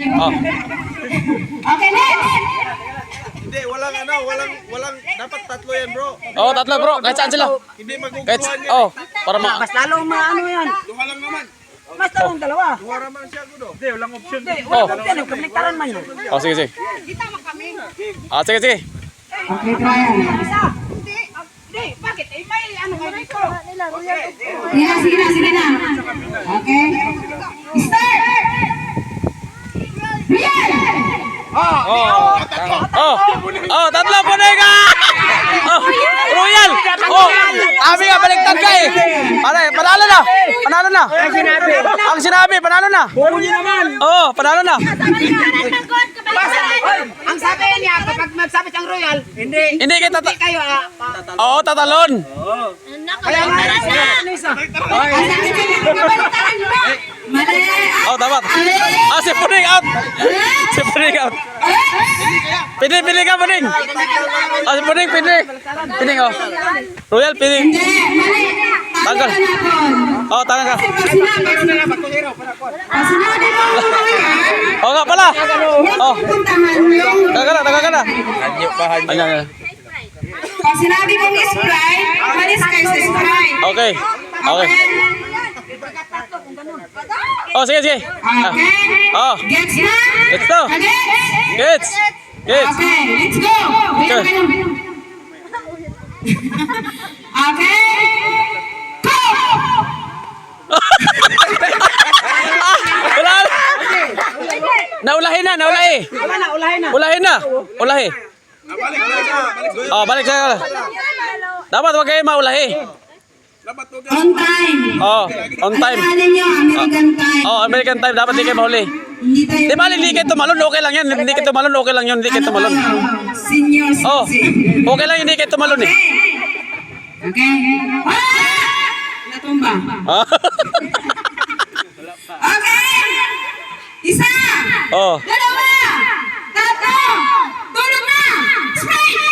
Oh. Okay, next. Hindi, walang, dapat tatlo yan, bro. Oh, tatlo bro. Kahit saan sila. Hindi Kahit, maguguluhan yan. oh, para Mas lalong maano yan. Duha lang naman. Mas lalong dalawa. Duha naman siya, gudo. Hindi, walang option. Oh. Kaniktaran man yun. Oh, sige, sige. Ah, sige, sige. Okay, Brian. Hindi, bakit? Eh, may ano kayo dito? Sige na. Okay. Start! Brian! Oh. Oh. Oh, tatlo po na ka. Oh, Royal. Oh, abi nga baliktad ka eh. Pare, panalo na. Panalo na. Ang sinabi, panalo na. Oh, panalo na. Ang sabi niya, kapag magsabi siyang royal, Hindi kita kayo Oo, tatalon. kaya ano isa? Mali! Oh, dapat. Ah, si Puning out. Si Puning out. Pili ka, Puning. Ah, si Puning, Puning, oh. Royal, Puning. Hindi, mali! Tanggal. Oh, tanggal ka. Pasunodin mo ang mga yan. Oh, nga pala. Oh, Puntahan yung... taga ka na. Ayan. Pag sinabi mong Sprite, malis kayo sa Sprite. Okay. Okay. Oh, sige. Ah. Okay? Oh, Gets na? let's go. Gets? Gets. Okay, let's go. Okay. Okay? Go! Wala na. Naulahin na. Ulahin na. Oh, balik sa'yo. Dapat wag kayo maulahi. On time. Oh, on time. Ano nyo, American time. Oh, American time. Dapat di kayo mahuli. Hindi tayo... Di ba, hindi kayo tumalon. Okay lang yan. Hindi kayo tumalon. Okay lang yun. Hindi kayo tumalon. Senior Oh, citizen. okay lang. Hindi kayo tumalon eh. Okay. Ah! Natumba. Ah. Okay. Isa. Oh. Dalawa. Tatlo. Tulog na. Sprite.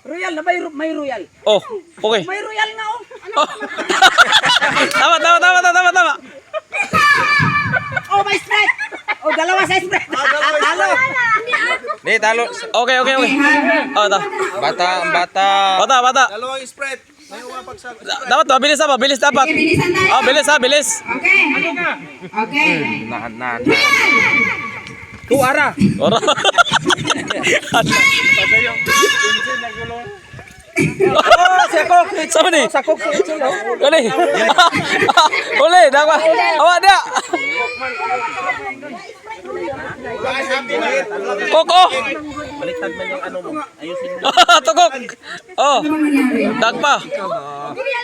Royal na may royal. Oh, okay. May royal nga oh. Oh. Tama. Oh, may sprite. Oh, dalawa sa sprite. Talo. Di, talo. Okay. Oh, bata. Dalawang spread. Ngayon nga pagsag. Dapat, mabilis dapat. Okay, bilisan tayo. Oh, bilis. Okay. Okay. Tuara. Ora. Oh, sakok. Sama ni? Sakok. Uli. Uli, dapat. Awak dia. Koko. Baliktad man yung ano mo. Ayusin mo. Tukok. Oh. Dagpa.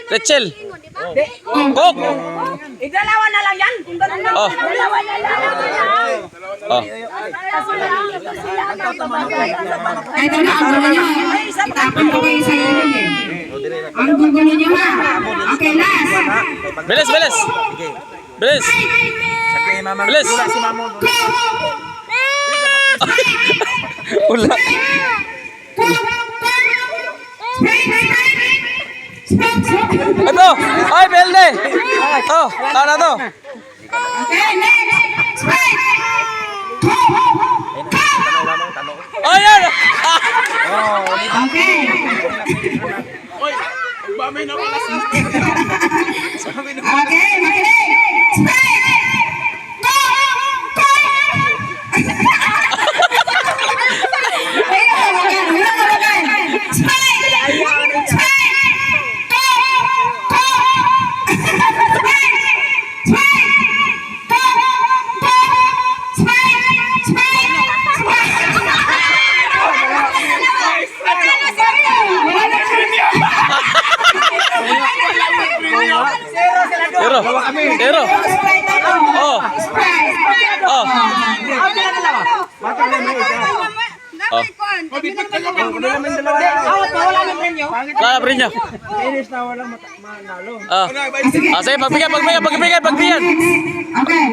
Rachel. Kok. Idalawa na lang yan. Oh. Dalawa na lang. Oh. Ay, ito na, ang gulo nyo. Tapon ko kayo sa irin eh. Ang gulo nyo ha. Okay, last. Bilis. Bilis. Si Mamo. Ula. Ito. Ay, Belde. Oh, tara to. Okay, next. Sprite. Oh, yan. Okay. Bamay na wala sa. Okay, makinig. Sprite. Zero. Oh. Oh. Wala pa rin niya. Ah, sige, pagbigyan. Okay.